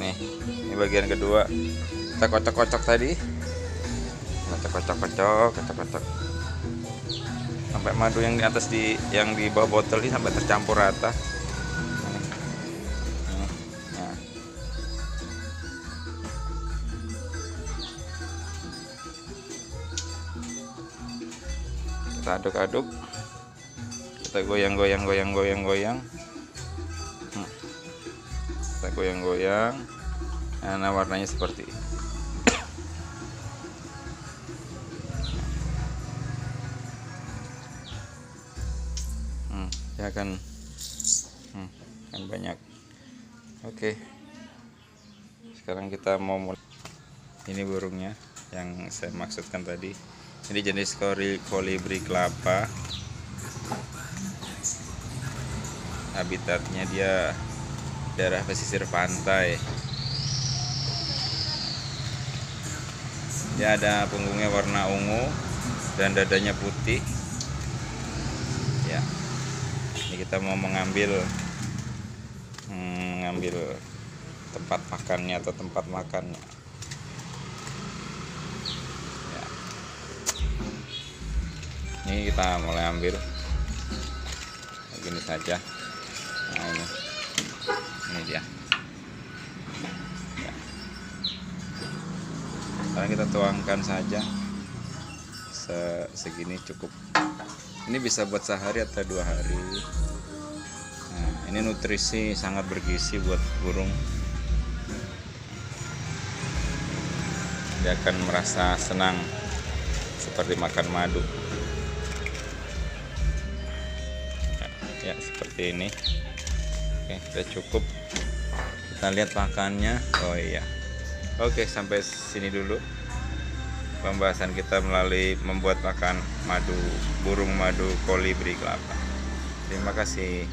nih, ini bagian kedua. Kita kocok-kocok tadi, kocok-kocok sampai madu yang di atas yang di bawah botol ini sampai tercampur rata. Nah. Kita aduk-aduk, kita goyang-goyang, kita goyang-goyang. Nah, warnanya seperti ini. Ya kan banyak. Oke, sekarang kita mau mulai. Ini burungnya yang saya maksudkan tadi. Ini jenis kolibri kelapa. Habitatnya dia daerah pesisir pantai. Dia ada punggungnya warna ungu dan dadanya putih. Ya, ini kita mau mengambil tempat makannya atau tempat makannya. Ya. Ini kita mulai ambil begini saja. Nah, ini dia. Ya. Sekarang kita tuangkan saja segini cukup. Ini bisa buat sehari atau 2 hari. Nah, ini nutrisi sangat bergizi buat burung. Dia akan merasa senang seperti makan madu. Ya, seperti ini. Oke, sudah cukup. Kita lihat makannya. Oh iya. Oke, sampai sini dulu pembahasan kita melalui membuat makan burung madu kolibri kelapa. Terima kasih.